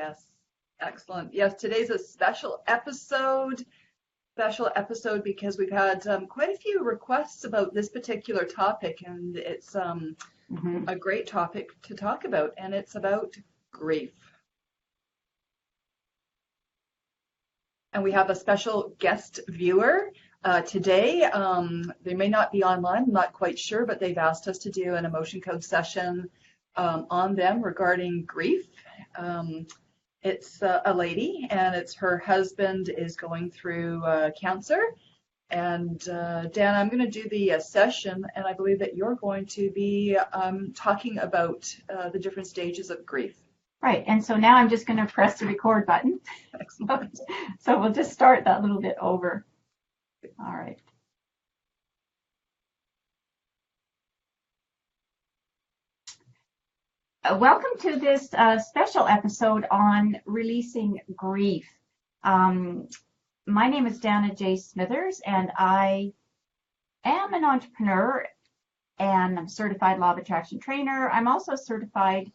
Yes, excellent. Yes, today's a special episode. Special episode because we've had quite a few requests about this particular topic, and it's a great topic to talk about, and it's about grief. And we have a special guest viewer today. They may not be online, I'm not quite sure, but they've asked us to do an emotion code session on them regarding grief. It's a lady, and it's her husband is going through cancer. And Dan, I'm going to do the session, and I believe that you're going to be talking about the different stages of grief. Right, and so now I'm just going to press the record button. Excellent. So we'll just start that little bit over. All right. Welcome to this special episode on releasing grief. My name is Dana J. Smithers, and I am an entrepreneur, and I'm a certified law of attraction trainer. I'm also a certified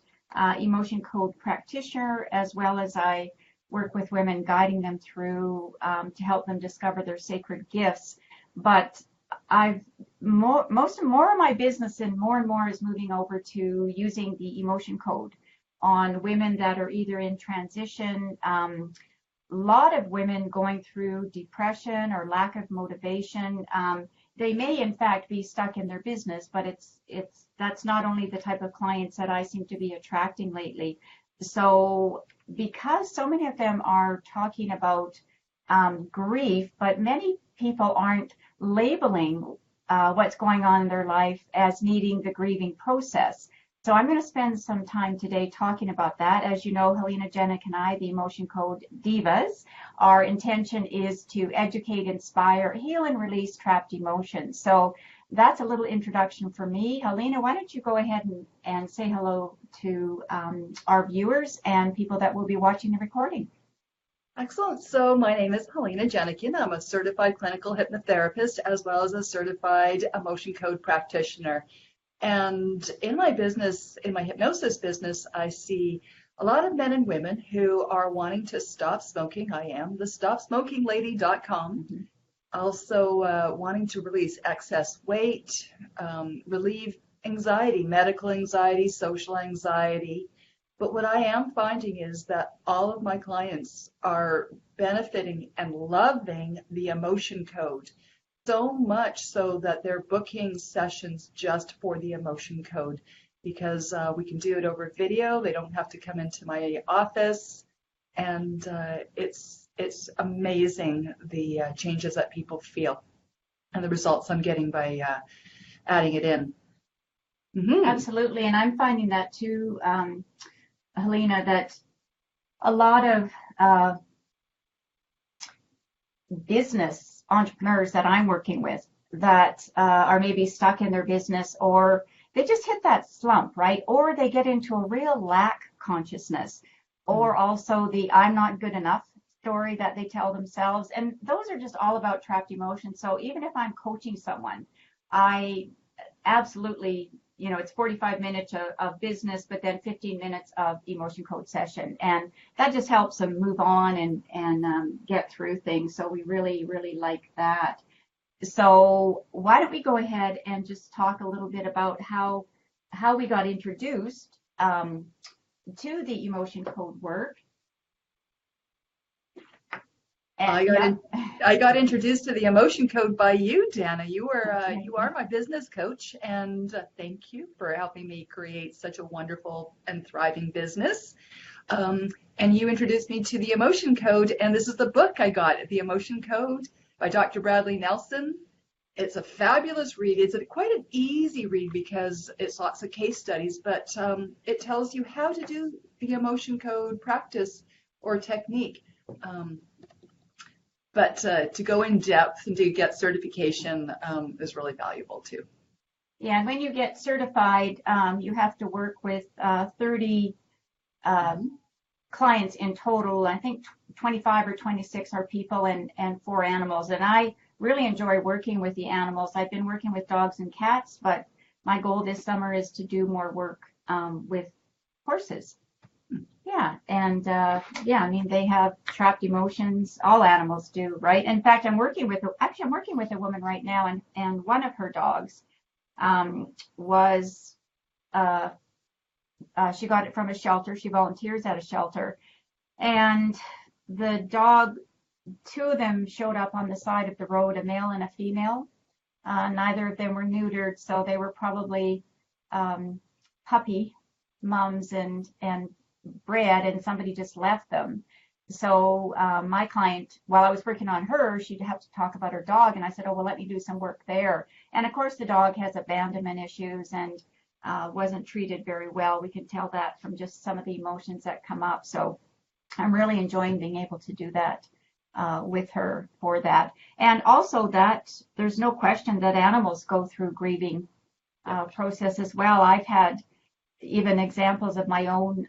emotion code practitioner, as well as I work with women, guiding them through to help them discover their sacred gifts. But more of my business and more is moving over to using the emotion code on women that are either in transition. A lot of women going through depression or lack of motivation. They may in fact be stuck in their business, but that's not only the type of clients that I seem to be attracting lately. So because so many of them are talking about grief, but many people aren't labeling what's going on in their life as needing the grieving process. So I'm going to spend some time today talking about that. As you know, Helena, Jenik, and I, the Emotion Code Divas, our intention is to educate, inspire, heal, and release trapped emotions. So that's a little introduction for me. Helena, why don't you go ahead and say hello to our viewers and people that will be watching the recording. Excellent. So my name is Helena Jenikin. I'm a certified clinical hypnotherapist as well as a certified emotion code practitioner. And in my business, in my hypnosis business, I see a lot of men and women who are wanting to stop smoking. I am the stopsmokinglady.com. Also wanting to release excess weight, relieve anxiety, medical anxiety, social anxiety. But what I am finding is that all of my clients are benefiting and loving the emotion code, so much so that they're booking sessions just for the emotion code, because we can do it over video. They don't have to come into my office, and it's amazing the changes that people feel and the results I'm getting by adding it in. Absolutely, and I'm finding that too, Helena, that a lot of business entrepreneurs that I'm working with that are maybe stuck in their business, or they just hit that slump, right? Or they get into a real lack consciousness, or also the I'm not good enough story that they tell themselves. And those are just all about trapped emotions. So even if I'm coaching someone, I absolutely, it's 45 minutes of business, but then 15 minutes of emotion code session. And that just helps them move on and get through things. So we really, really like that. So why don't we go ahead and just talk a little bit about how we got introduced to the emotion code work. And I got introduced to the emotion code by you, Dana. You are my business coach, and thank you for helping me create such a wonderful and thriving business. And you introduced me to the emotion code, and this is the book I got, The Emotion Code by Dr. Bradley Nelson. It's a fabulous read. It's quite an easy read because it's lots of case studies, but it tells you how to do the emotion code practice or technique. But to go in depth and to get certification is really valuable too. Yeah, and when you get certified, you have to work with 30 clients in total. I think 25 or 26 are people and 4 animals. And I really enjoy working with the animals. I've been working with dogs and cats, but my goal this summer is to do more work with horses. Yeah, Yeah, and yeah, I mean they have trapped emotions. All animals do, right? In fact, I'm working with a woman right now, and one of her dogs was uh, she got it from a shelter. She volunteers at a shelter, and the dog, two of them showed up on the side of the road, a male and a female. Neither of them were neutered, so they were probably um, puppy mums and bred, and somebody just left them. So my client, while I was working on her, she'd have to talk about her dog, and I said, oh, well, let me do some work there. And of course, the dog has abandonment issues and wasn't treated very well. We can tell that from just some of the emotions that come up. So I'm really enjoying being able to do that with her for that. And also that there's no question that animals go through grieving process as well. I've had even examples of my own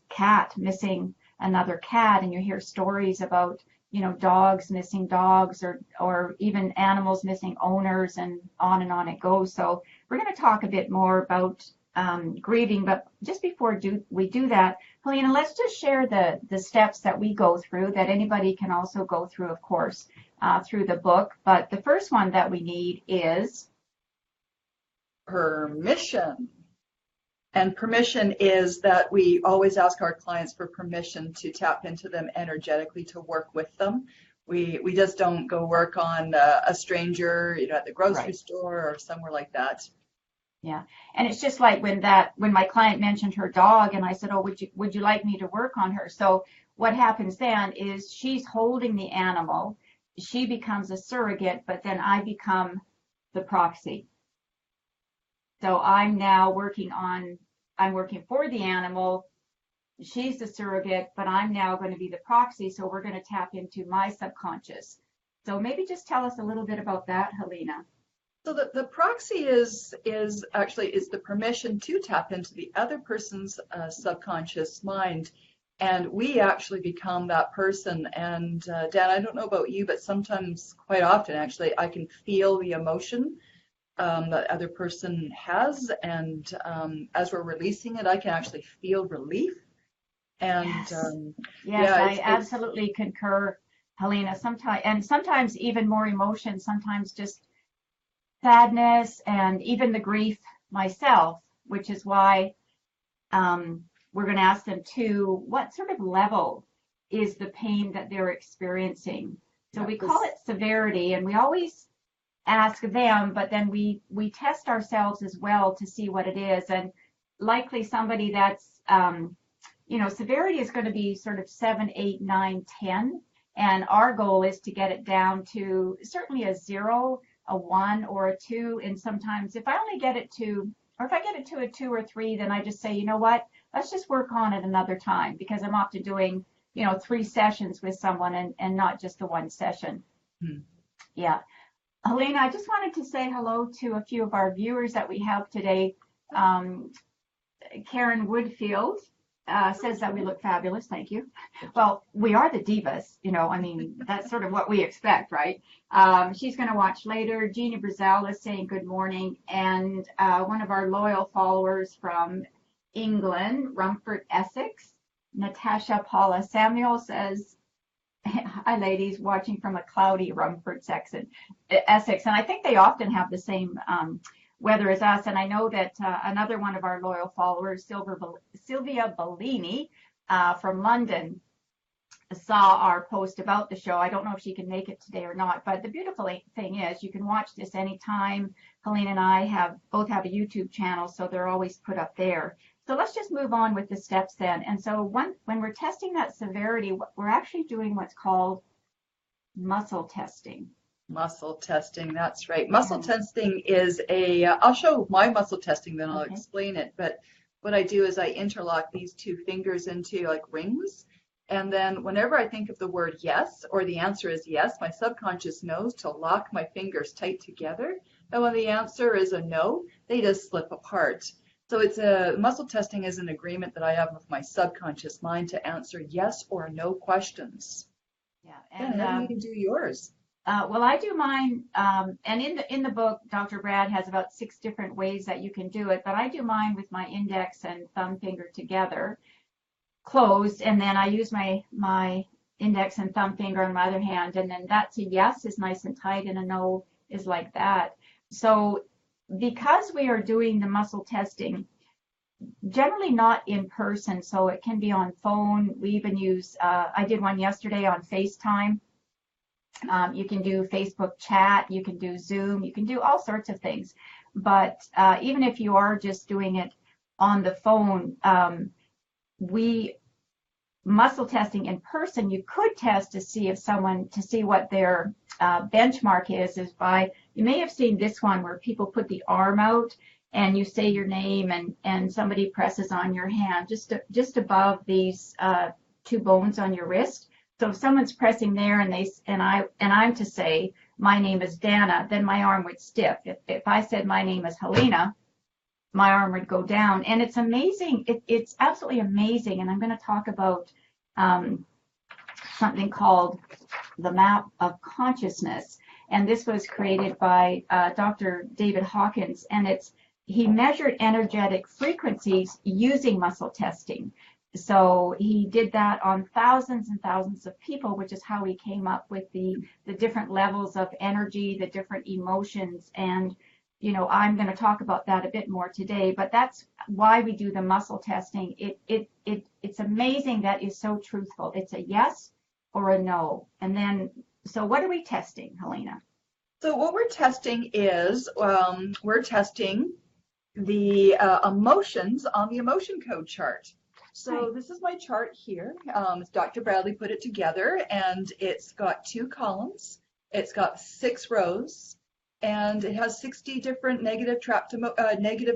cat missing another cat, and you hear stories about, you know, dogs missing dogs, or even animals missing owners, and on it goes. So we're going to talk a bit more about grieving, but just before we do that, Helena, let's just share the steps that we go through that anybody can also go through, of course, through the book. But the first one that we need is Permission. And permission is that we always ask our clients for permission to tap into them energetically, to work with them. We just don't go work on a stranger, you know, at the grocery store or somewhere like that. Yeah, and it's just like when my client mentioned her dog, and I said, oh, would you like me to work on her? So what happens then is she's holding the animal, she becomes a surrogate, but then I become the proxy. So I'm working for the animal. She's the surrogate, but I'm now going to be the proxy. So we're going to tap into my subconscious. So maybe just tell us a little bit about that, Helena. So the proxy is the permission to tap into the other person's subconscious mind, and we actually become that person. And Dan, I don't know about you, but sometimes, quite often actually, I can feel the emotion that other person has, and as we're releasing it, I can actually feel relief. And Yes, yeah, I absolutely concur, Helena. Sometimes even more emotion, sometimes just sadness, and even the grief myself, which is why we're going to ask them to, what sort of level is the pain that they're experiencing? So we call it severity, and we always ask them, but then we test ourselves as well to see what it is. And likely somebody that's, severity is going to be sort of 7, 8, 9, 10. And our goal is to get it down to certainly a 0, a 1, or a 2. And sometimes if I get it to a 2 or 3, then I just say, you know what, let's just work on it another time, because I'm often doing, 3 sessions with someone and not just the 1 session. Yeah. Helena, I just wanted to say hello to a few of our viewers that we have today. Karen Woodfield says that we look fabulous. Thank you. Well, we are the divas, that's sort of what we expect, right? She's going to watch later. Jeannie Brazell is saying good morning. And one of our loyal followers from England, Rumford, Essex, Natasha Paula Samuel says, hi, ladies, watching from a cloudy Rumford, Essex. And I think they often have the same weather as us. And I know that another one of our loyal followers, Sylvia Bellini from London, saw our post about the show. I don't know if she can make it today or not, but the beautiful thing is you can watch this anytime. Helena and I both have a YouTube channel, so they're always put up there. So let's just move on with the steps then. And so when we're testing that severity, we're actually doing what's called muscle testing. Muscle testing, that's right. Muscle testing is I'll show my muscle testing, then I'll explain it. But what I do is I interlock these 2 fingers into like rings. And then whenever I think of the word yes, or the answer is yes, my subconscious knows to lock my fingers tight together. And when the answer is a no, they just slip apart. So muscle testing is an agreement that I have with my subconscious mind to answer yes or no questions. Yeah, and then you can do yours. Well, I do mine, and in the book, Dr. Brad has about 6 different ways that you can do it, but I do mine with my index and thumb finger together. closed, and then I use my index and thumb finger on my other hand, and then that's a yes is nice and tight, and a no is like that. So because we are doing the muscle testing, generally not in person, so it can be on phone. We even use, I did one yesterday on FaceTime. You can do Facebook chat, you can do Zoom, you can do all sorts of things. But even if you are just doing it on the phone, we muscle testing in person, you could test to see if someone, to see what their benchmark is by, you may have seen this one where people put the arm out and you say your name and somebody presses on your hand just above these two bones on your wrist. So if someone's pressing there and I'm to say my name is Dana, then my arm would stiff. If I said my name is Helena, my arm would go down. And it's amazing. It's absolutely amazing. And I'm going to talk about something called the map of consciousness. And this was created by Dr. David Hawkins. And he measured energetic frequencies using muscle testing. So he did that on thousands and thousands of people, which is how he came up with the different levels of energy, the different emotions. And, you know, I'm going to talk about that a bit more today, but that's why we do the muscle testing. It's amazing that is so truthful. It's a yes or a no. And then, so what are we testing, Helena? So what we're testing is, we're testing the emotions on the emotion code chart. So this is my chart here. Dr. Bradley put it together, and it's got 2 columns. It's got 6 rows, and it has 60 different negative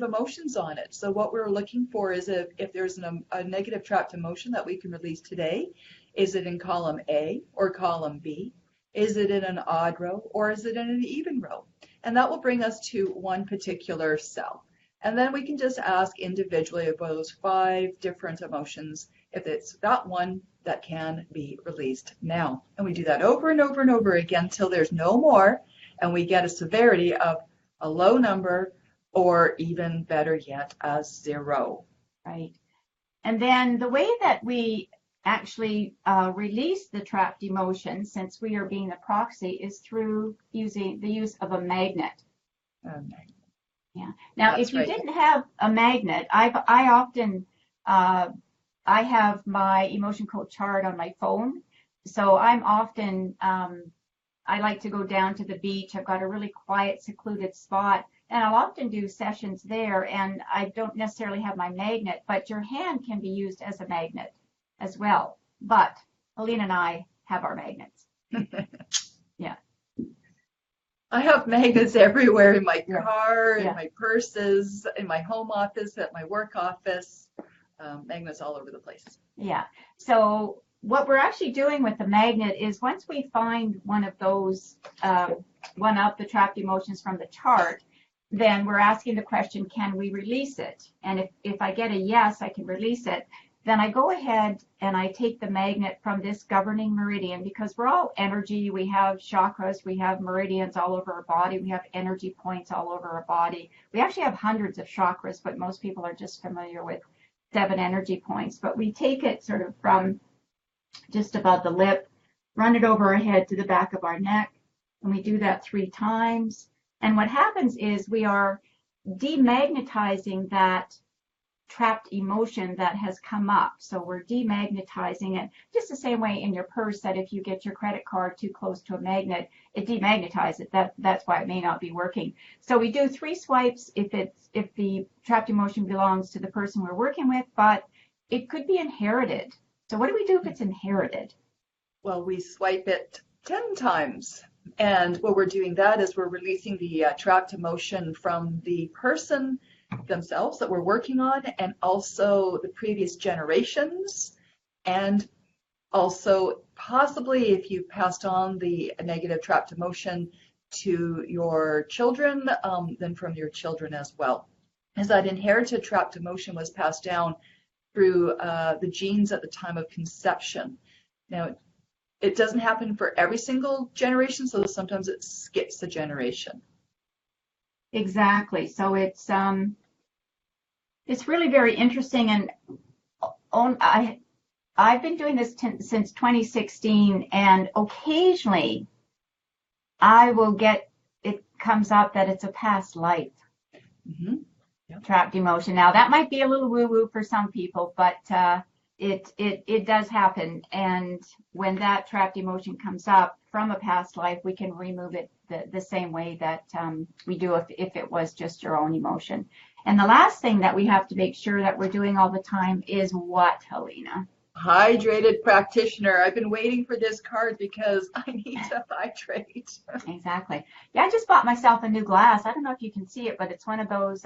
emotions on it. So what we're looking for is if there's a negative trapped emotion that we can release today, is it in column A or column B? Is it in an odd row or is it in an even row? And that will bring us to one particular cell. And then we can just ask individually about those 5 different emotions if it's that one that can be released now. And we do that over and over and over again until there's no more, and we get a severity of a low number, or even better yet, a 0. Right. And then the way that we actually release the trapped emotions, since we are being the proxy, is through using the use of a magnet. Yeah. Now, That's if you right. didn't have a magnet, I often I have my emotion code chart on my phone, so I'm often I like to go down to the beach. I've got a really quiet, secluded spot, and I'll often do sessions there. And I don't necessarily have my magnet, but your hand can be used as a magnet as well. But Helena and I have our magnets. Yeah. I have magnets everywhere in my car, Yeah. in my purses, in my home office, at my work office, magnets all over the place. Yeah. So what we're actually doing with the magnet is once we find one of those, one of the trapped emotions from the chart, then we're asking the question, can we release it? And if I get a yes, I can release it. Then I go ahead and I take the magnet from this governing meridian, because we're all energy. We have chakras, we have meridians all over our body, we have energy points all over our body. We actually have hundreds of chakras, but most people are just familiar with 7 energy points. But we take it sort of from just above the lip, run it over our head to the back of our neck, and we do that 3 times. And what happens is we are demagnetizing that trapped emotion that has come up. So we're demagnetizing it, just the same way in your purse that if you get your credit card too close to a magnet, it demagnetizes it. That's why it may not be working. So we do 3 swipes if the trapped emotion belongs to the person we're working with, but it could be inherited. So what do we do if it's inherited? Well, we swipe it 10 times. And what we're doing that is we're releasing the trapped emotion from the person themselves that we're working on, and also the previous generations, and also possibly if you passed on the negative trapped emotion to your children, then from your children as well. As that inherited trapped emotion was passed down through the genes at the time of conception. Now, it doesn't happen for every single generation, so sometimes it skips a generation. Exactly. So it's really very interesting, and I've been doing this since 2016, and occasionally I will get, it comes up that it's a past life Mm-hmm. Yep. trapped emotion. Now that might be a little woo-woo for some people, but it does happen. And when that trapped emotion comes up from a past life, we can remove it the same way that we do if it was just your own emotion. And the last thing that we have to make sure that we're doing all the time is what, Helena? Hydrated practitioner. I've been waiting for this card because I need to hydrate. Exactly. Yeah, I just bought myself a new glass. I don't know if you can see it, but it's one of those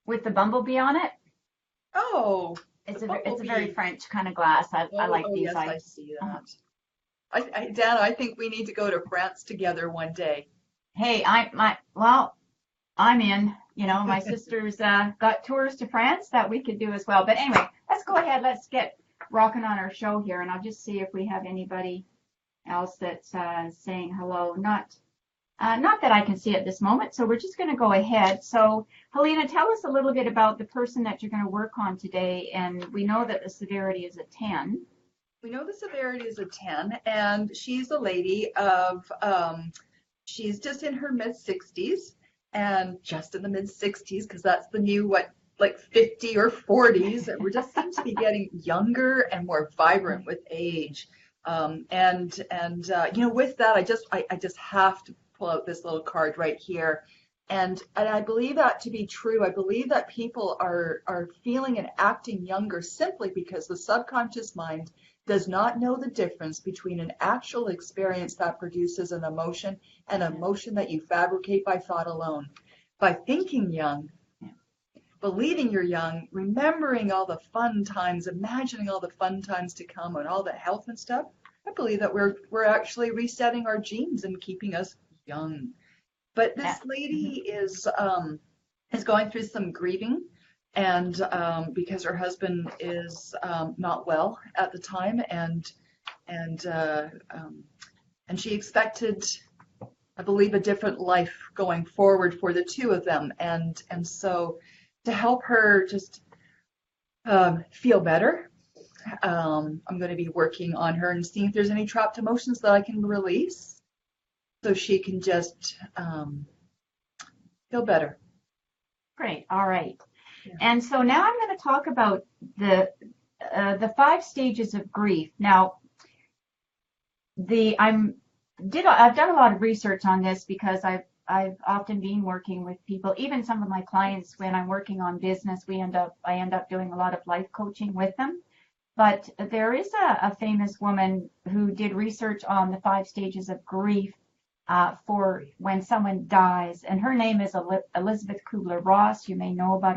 with the bumblebee on it. Oh, It's the a very bumblebee. French kind of glass. I like Oh, these. yes, I see Uh, that. Dana, I think we need to go to France together one day. hey, I'm in. You know, my sister's got tours to France that we could do as well. But anyway, let's go ahead. Let's get rocking on our show here, and I'll just see if we have anybody else that's saying hello. Not that I can see at this moment. So we're just going to go ahead. So Helena, tell us a little bit about the person that you're going to work on today. And we know that the severity is a 10. We know the severity is a 10, and she's a lady of, she's just in her mid-60s, and just in the mid-60s, because that's the new, like 50 or 40s, and we just seem to be getting younger and more vibrant with age. With that, I just have to pull out this little card right here. And I believe that to be true. I believe that people are feeling and acting younger simply because the subconscious mind does not know the difference between an actual experience that produces an emotion and an emotion that you fabricate by thought alone. By thinking young, believing you're young, remembering all the fun times, imagining all the fun times to come and all the health and stuff, I believe that we're actually resetting our genes and keeping us young. But this lady is going through some grieving, and because her husband is not well at the time, and she expected, I believe, a different life going forward for the two of them, and so to help her just feel better, I'm going to be working on her and seeing if there's any trapped emotions that I can release, so she can just feel better. Great. All right. Yeah. And so now I'm going to talk about the 5 stages of grief. Now, I've done a lot of research on this because I've often been working with people, even some of my clients when I'm working on business, I end up doing a lot of life coaching with them. But there is a famous woman who did research on the 5 stages of grief for when someone dies, and her name is Elizabeth Kubler-Ross. You may know about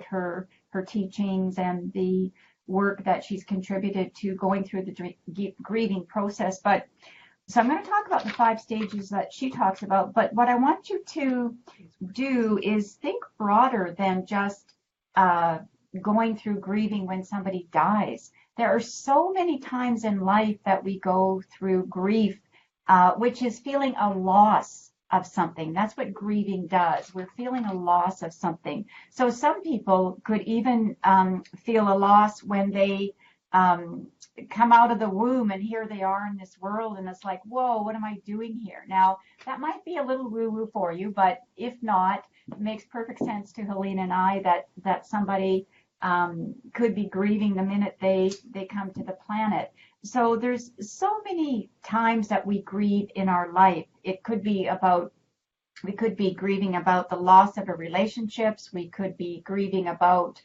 her teachings and the work that she's contributed to going through the grieving process. But so I'm going to talk about the 5 stages that she talks about. But what I want you to do is think broader than just going through grieving when somebody dies. There are so many times in life that we go through grief, which is feeling a loss of something. That's what grieving does. We're feeling a loss of something. So some people could even feel a loss when they come out of the womb and here they are in this world, and it's like, whoa, what am I doing here? Now, that might be a little woo-woo for you, but if not, it makes perfect sense to Helena and I that somebody could be grieving the minute they come to the planet. So there's so many times that we grieve in our life. We could be grieving about the loss of a relationships. We could be grieving about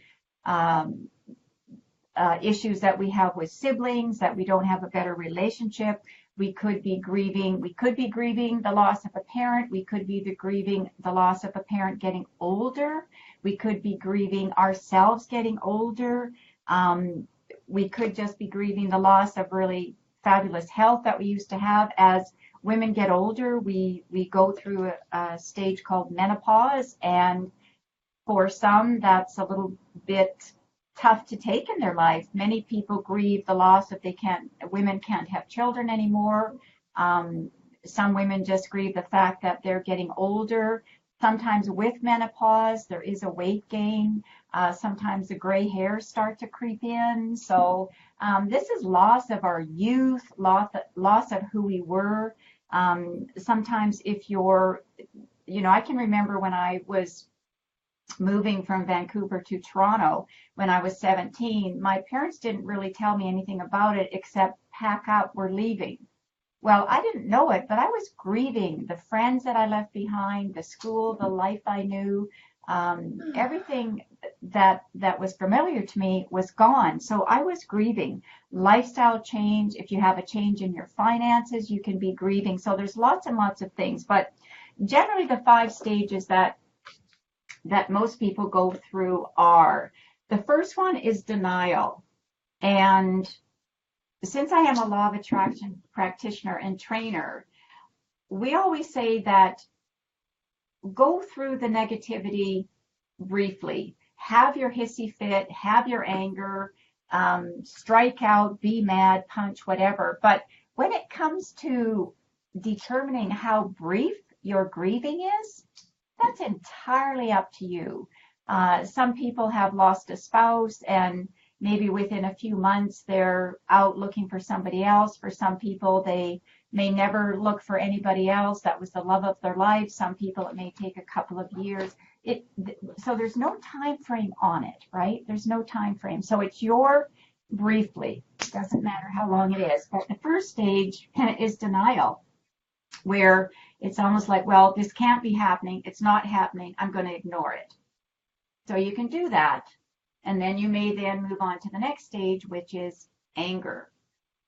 issues that we have with siblings, that we don't have a better relationship. We could be grieving the loss of a parent. We could be grieving the loss of a parent getting older. We could be grieving ourselves getting older. We could just be grieving the loss of really fabulous health that we used to have. As women get older, we go through a stage called menopause, and for some, that's a little bit tough to take in their life. Many people grieve the loss of women can't have children anymore. Some women just grieve the fact that they're getting older. Sometimes with menopause, there is a weight gain. Sometimes the gray hairs start to creep in. So this is loss of our youth, loss of who we were. Sometimes if you're, I can remember when I was moving from Vancouver to Toronto when I was 17, my parents didn't really tell me anything about it except pack up, we're leaving. Well, I didn't know it, but I was grieving the friends that I left behind, the school, the life I knew, everything that was familiar to me was gone. So I was grieving. Lifestyle change. If you have a change in your finances, you can be grieving. So there's lots and lots of things, but generally the 5 stages that most people go through are, the first one is denial. And since I am a law of attraction practitioner and trainer, we always say that go through the negativity briefly. Have your hissy fit, have your anger, strike out, be mad, punch, whatever. But when it comes to determining how brief your grieving is, that's entirely up to you. Some people have lost a spouse and maybe within a few months they're out looking for somebody else. For some people, they may never look for anybody else. That was the love of their life. Some people, it may take a couple of years. So there's no time frame on it, right? There's no time frame. So it's your briefly. It doesn't matter how long it is. But the first stage is denial, where it's almost like, well, this can't be happening. It's not happening. I'm going to ignore it. So you can do that. And then you may then move on to the next stage, which is anger.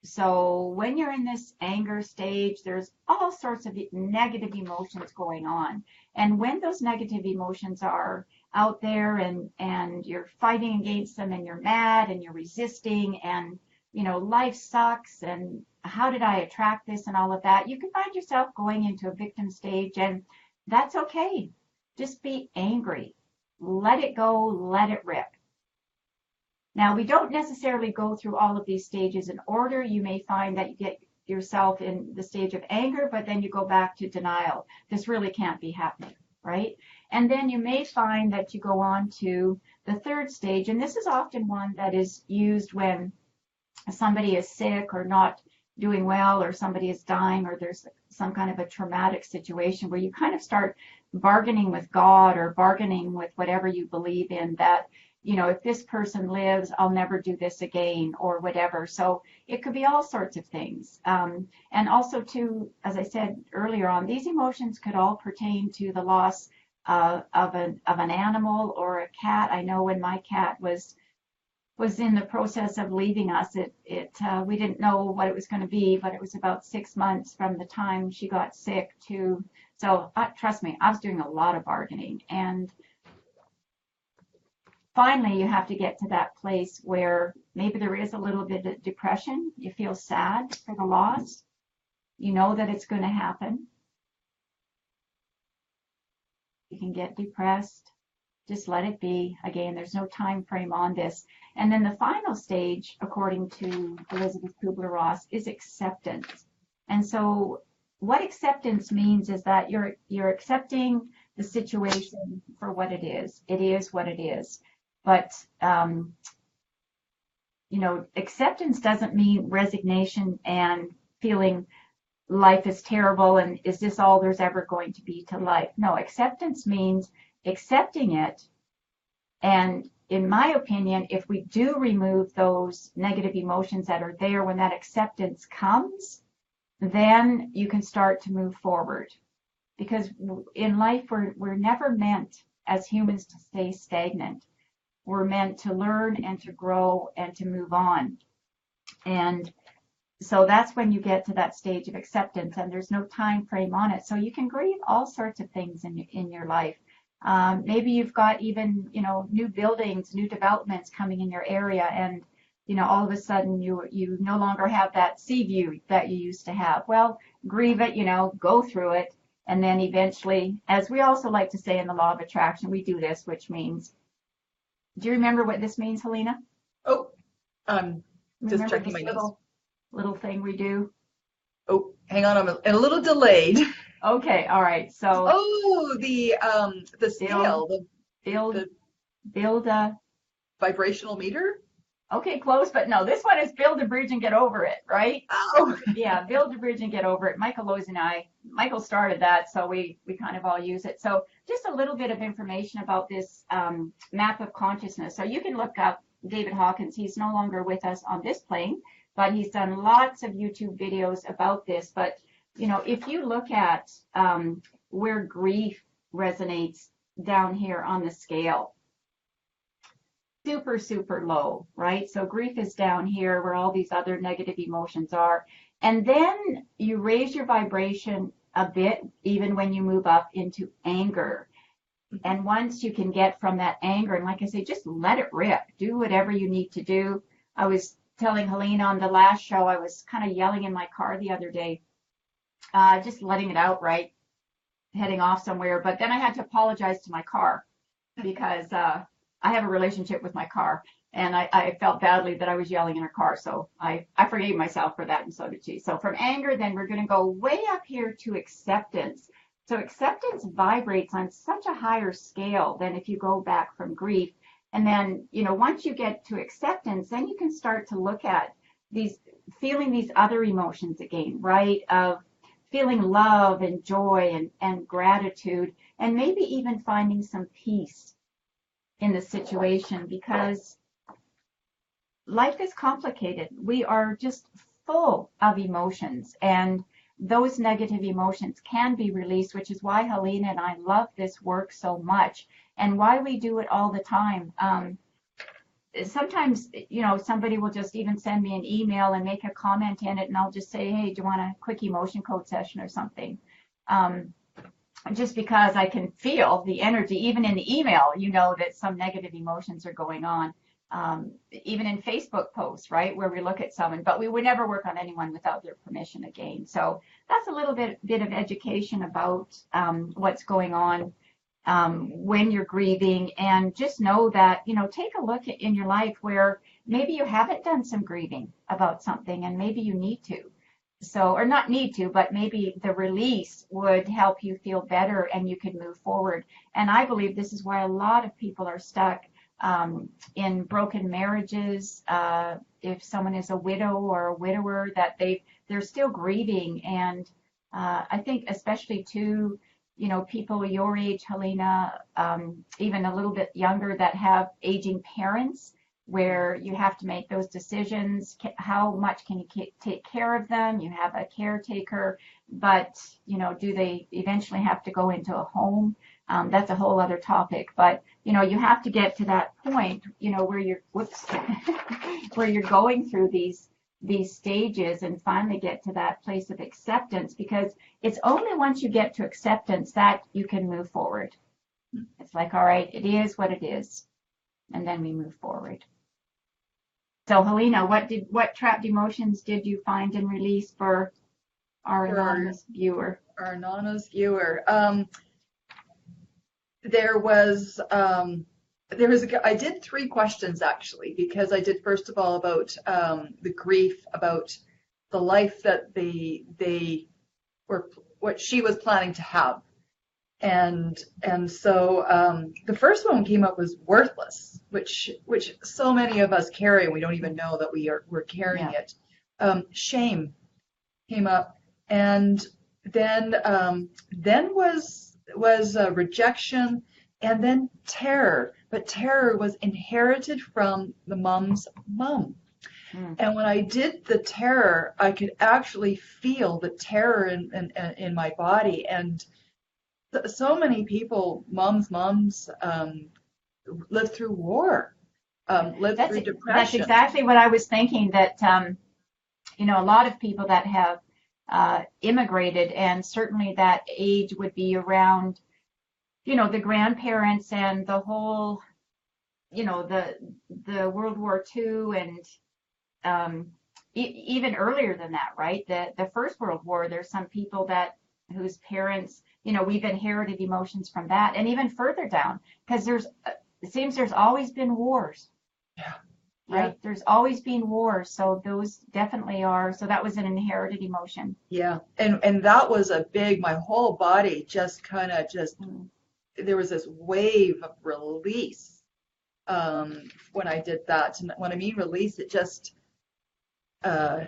So when you're in this anger stage, there's all sorts of negative emotions going on. And when those negative emotions are out there and you're fighting against them and you're mad and you're resisting and, life sucks and how did I attract this and all of that, you can find yourself going into a victim stage, and that's okay. Just be angry. Let it go. Let it rip. Now, we don't necessarily go through all of these stages in order. You may find that you get yourself in the stage of anger, but then you go back to denial. This really can't be happening, right? And then you may find that you go on to the third stage, and this is often one that is used when somebody is sick or not doing well, or somebody is dying, or there's some kind of a traumatic situation where you kind of start bargaining with God or bargaining with whatever you believe in, that if this person lives, I'll never do this again or whatever. So it could be all sorts of things. And also too, as I said earlier on, these emotions could all pertain to the loss of an animal or a cat. I know when my cat was in the process of leaving us, we didn't know what it was going to be, but it was about 6 months from the time she got sick to, so trust me, I was doing a lot of bargaining. And finally, you have to get to that place where maybe there is a little bit of depression. You feel sad for the loss. You know that it's going to happen. You can get depressed. Just let it be. Again, there's no time frame on this. And then the final stage, according to Elizabeth Kubler-Ross, is acceptance. And so what acceptance means is that you're accepting the situation for what it is. It is what it is. But, acceptance doesn't mean resignation and feeling life is terrible and is this all there's ever going to be to life? No, acceptance means accepting it. And in my opinion, if we do remove those negative emotions that are there when that acceptance comes, then you can start to move forward. Because in life, we're never meant as humans to stay stagnant. We're meant to learn and to grow and to move on. And so that's when you get to that stage of acceptance, and there's no time frame on it. So you can grieve all sorts of things in your life. Maybe you've got even, new buildings, new developments coming in your area, and, all of a sudden you no longer have that sea view that you used to have. Well, grieve it, go through it. And then eventually, as we also like to say in the law of attraction, we do this, which means, do you remember what this means, Helena? Oh, just Remember checking my this notes. little thing we do? Oh, hang on, I'm a little delayed. Okay, all right. So Oh, the scale, build, Build a, Vibrational meter? okay, close, but no, this one is build a bridge and get over it, right? Oh, Yeah, build a bridge and get over it. Michael Lowe's and Michael started that, so we kind of all use it. So just a little bit of information about this map of consciousness. So you can look up David Hawkins. He's no longer with us on this plane, but he's done lots of YouTube videos about this. But, if you look at where grief resonates down here on the scale, super, super low, right? So grief is down here where all these other negative emotions are. And then you raise your vibration a bit, even when you move up into anger. And once you can get from that anger, and like I say, just let it rip. Do whatever you need to do. I was telling Helena on the last show, I was kind of yelling in my car the other day, just letting it out, right? Heading off somewhere. But then I had to apologize to my car because I have a relationship with my car, and I felt badly that I was yelling in her car, so I forgave myself for that, and so did she. So from anger, then we're going to go way up here to acceptance. So acceptance vibrates on such a higher scale than if you go back from grief. And then, once you get to acceptance, then you can start to look at feeling these other emotions again, right? Of feeling love and joy and gratitude, and maybe even finding some peace in the situation, because life is complicated. We are just full of emotions, and those negative emotions can be released, which is why Helena and I love this work so much and why we do it all the time. Sometimes, somebody will just even send me an email and make a comment in it, and I'll just say, hey, do you want a quick emotion code session or something? Just because I can feel the energy, even in the email, that some negative emotions are going on. Even in Facebook posts, right, where we look at someone, but we would never work on anyone without their permission again. So that's a little bit of education about what's going on when you're grieving, and just know that, take a look in your life where maybe you haven't done some grieving about something, and maybe you need to. So, or not need to, but maybe the release would help you feel better and you could move forward. And I believe this is why a lot of people are stuck in broken marriages. If someone is a widow or a widower, that they're still grieving. And I think especially to, people your age, Helena, even a little bit younger, that have aging parents, where you have to make those decisions. How much can you take care of them? You have a caretaker, but, do they eventually have to go into a home? That's a whole other topic, but, you have to get to that point, where you're, where you're going through these stages and finally get to that place of acceptance, because it's only once you get to acceptance that you can move forward. It's like, all right, it is what it is. And then we move forward. So Helena, what trapped emotions did you find and release for our anonymous viewer? Our anonymous viewer. I did 3 questions actually, because I did first of all about the grief, about the life that they were, what she was planning to have. And so the first one came up was worthless, which so many of us carry, and we don't even know that we're carrying it. Shame came up, and then was rejection, and then terror. But terror was inherited from the mom's mom. And when I did the terror, I could actually feel the terror in my body. And so many people, moms, lived through war, lived through depression. That's exactly what I was thinking, that, a lot of people that have immigrated, and certainly that age would be around, the grandparents and the whole, the World War II, and even earlier than that, right? The First World War, there's some people whose parents, we've inherited emotions from that, and even further down, because it seems there's always been wars. Yeah. Right? Yeah. There's always been wars, so those definitely are. So that was an inherited emotion. Yeah, and that was my whole body just kind of there was this wave of release when I did that. And when I mean release, it just uh,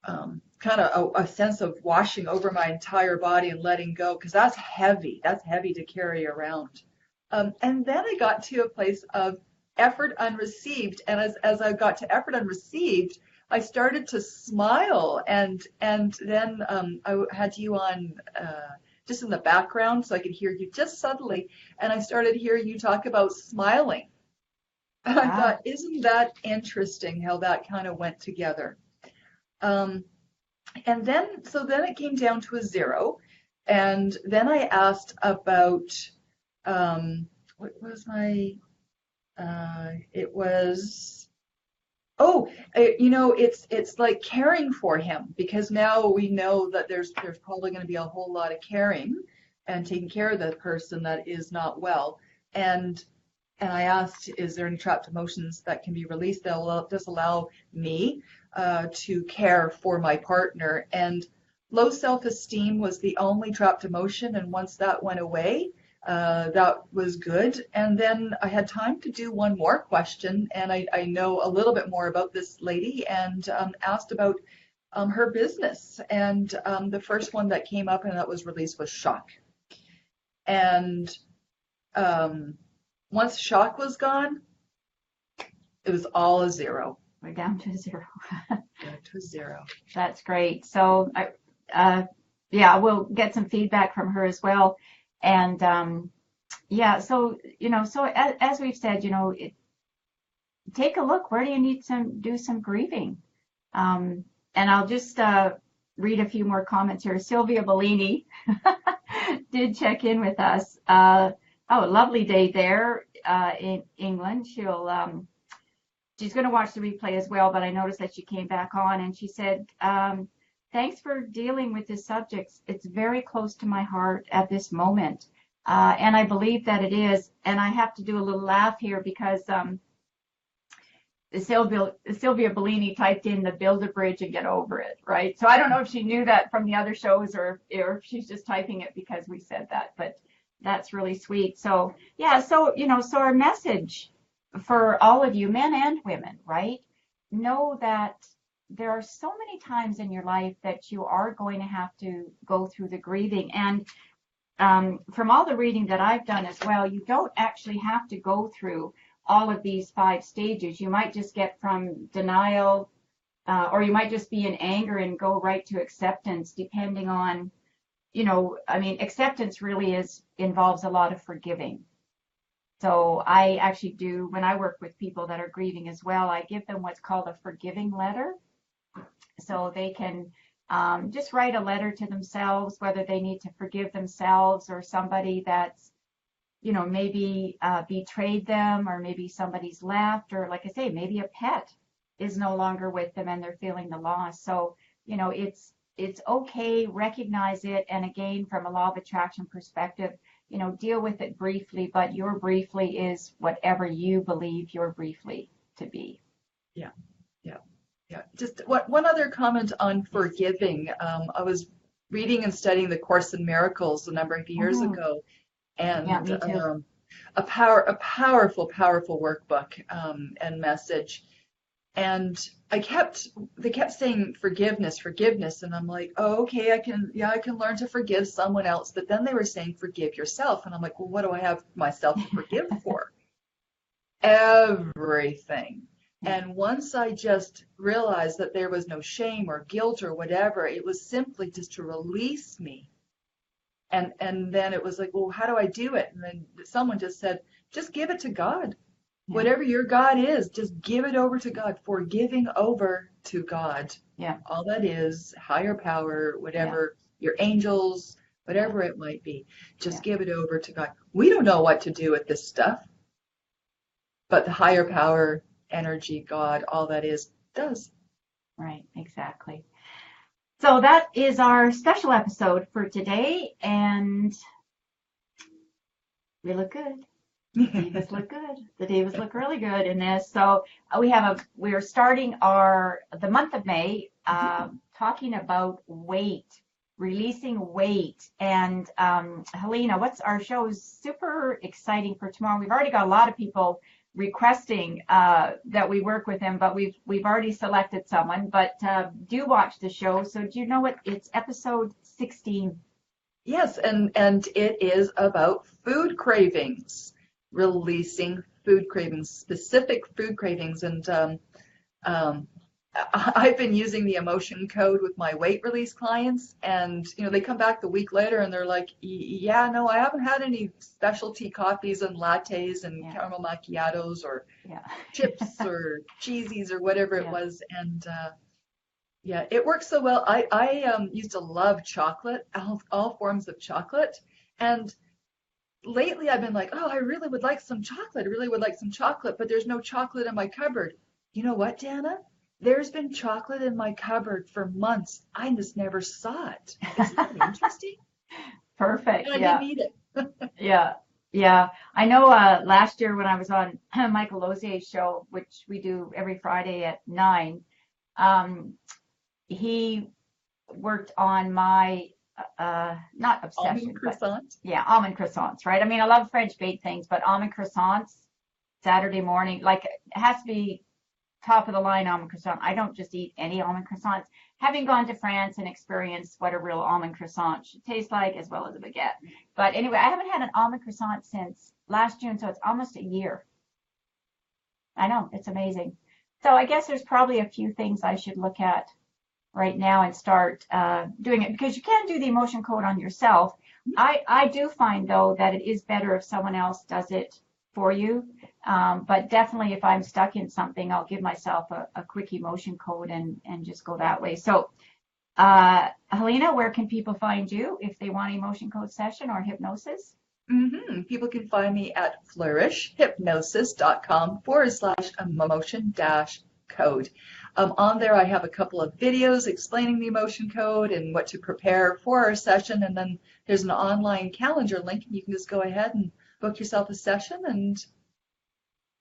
kind of a sense of washing over my entire body and letting go, because that's heavy. That's heavy to carry around. And then I got to a place of effort unreceived. And as I got to effort unreceived, I started to smile. And then I had you on just in the background so I could hear you just subtly. And I started hearing you talk about smiling. And I thought, isn't that interesting how that kind of went together? And then, so then it came down to a 0. And then I asked about, what was my, it was, it's like caring for him, because now we know that there's probably going to be a whole lot of caring and taking care of the person that is not well. And I asked, is there any trapped emotions that can be released that will just allow me to care for my partner? And low self-esteem was the only trapped emotion. And once that went away, that was good. And then I had time to do one more question. And I know a little bit more about this lady, and asked about her business. And the first one that came up and that was released was shock. And once shock was gone, it was all a 0. We're down to 0. Down to a 0. That's great. So, yeah, we'll get some feedback from her as well. And yeah, so so as we've said, take a look. Where do you need do some grieving? And I'll just read a few more comments here. Sylvia Bellini did check in with us. Lovely day there in England. She's going to watch the replay as well, but I noticed that she came back on and she said, thanks for dealing with this subject. It's very close to my heart at this moment. And I believe that it is. And I have to do a little laugh here because Sylvia Bellini typed in the build a bridge and get over it, right? So I don't know if she knew that from the other shows or if she's just typing it because we said that, but that's really sweet. So yeah, so so our message for all of you, men and women, right? Know that there are so many times in your life that you are going to have to go through the grieving. And from all the reading that I've done as well, you don't actually have to go through all of these 5 stages. You might just get from denial, or you might just be in anger and go right to acceptance, depending on, acceptance really involves a lot of forgiving. So I actually do, when I work with people that are grieving as well, I give them what's called a forgiving letter. So they can just write a letter to themselves, whether they need to forgive themselves or somebody that's, maybe betrayed them, or maybe somebody's left, or like I say, maybe a pet is no longer with them and they're feeling the loss. So, it's okay, recognize it. And again, from a law of attraction perspective, deal with it briefly, but your briefly is whatever you believe your briefly to be. Yeah. Just one other comment on forgiving. I was reading and studying the Course in Miracles a number of years ago, and yeah, me too. a powerful workbook and message. And they kept saying forgiveness, and I'm like, oh, okay, I can learn to forgive someone else. But then they were saying forgive yourself, and I'm like, well, what do I have myself to forgive for? Everything. And once I just realized that there was no shame or guilt or whatever, it was simply just to release me. And then it was like, well, how do I do it? And then someone just said, just give it to God. Yeah. Whatever your God is, just give it over to God. Forgiving over to God. Yeah. All that is, higher power, whatever, your angels, whatever it might be. Just give it over to God. We don't know what to do with this stuff, but the higher power, energy, God, all that is, does. Right, exactly. So that is our special episode for today, and we look good. The Divas look good. The Divas look really good in this. So we are starting the month of May talking about weight, releasing weight. And Helena, our show is super exciting for tomorrow. We've already got a lot of people requesting that we work with him, but we've already selected someone. But do watch the show. So do you know what? It's episode 16. Yes, and it is about food cravings, releasing food cravings, specific food cravings. And um, I've been using the emotion code with my weight release clients, and they come back the week later and they're like, yeah, no, I haven't had any specialty coffees and lattes and Yeah. caramel macchiatos or Yeah. chips or cheesies or whatever it Yeah. was. And yeah, it works so well. I used to love chocolate, all forms of chocolate, and lately I've been like, oh, I really would like some chocolate. I really would like some chocolate, but there's no chocolate in my cupboard. You know what, Dana? There's been chocolate in my cupboard for months. I just never saw it. Isn't that interesting? Perfect. And I Yeah. didn't eat it. Yeah. Yeah. I know last year when I was on Michael Lozier's show, which we do every Friday at 9, he worked on my not obsession, Almond but croissant. yeah, almond croissants, right? I mean, I love French baked things, but almond croissants Saturday morning, like it has to be top of the line almond croissant. I don't just eat any almond croissants. Having gone to France and experienced what a real almond croissant should taste like, as well as a baguette. But anyway, I haven't had an almond croissant since last June, so it's almost a year. I know, it's amazing. So I guess there's probably a few things I should look at right now and start doing it, because you can't do the emotion code on yourself. I do find, though, that it is better if someone else does it for you. But definitely if I'm stuck in something, I'll give myself a quick emotion code and just go that way. So, Helena, where can people find you if they want emotion code session or hypnosis? People can find me at flourishhypnosis.com/emotion-code. On there, I have a couple of videos explaining the emotion code and what to prepare for our session. And then there's an online calendar link, and you can just go ahead and book yourself a session, and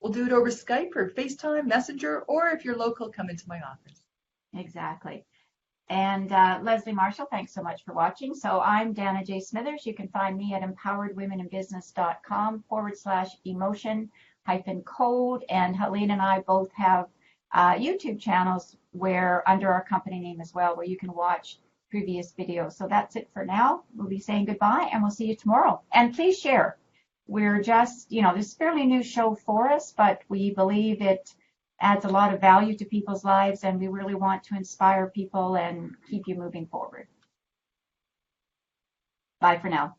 we'll do it over Skype or FaceTime, Messenger, or if you're local, come into my office. Exactly. And Leslie Marshall, thanks so much for watching. So I'm Dana J. Smithers. You can find me at empoweredwomeninbusiness.com/emotion-code. And Helene and I both have YouTube channels where under our company name as well, where you can watch previous videos. So that's it for now. We'll be saying goodbye, and we'll see you tomorrow. And please share. We're just, this is a fairly new show for us, but we believe it adds a lot of value to people's lives, and we really want to inspire people and keep you moving forward. Bye for now.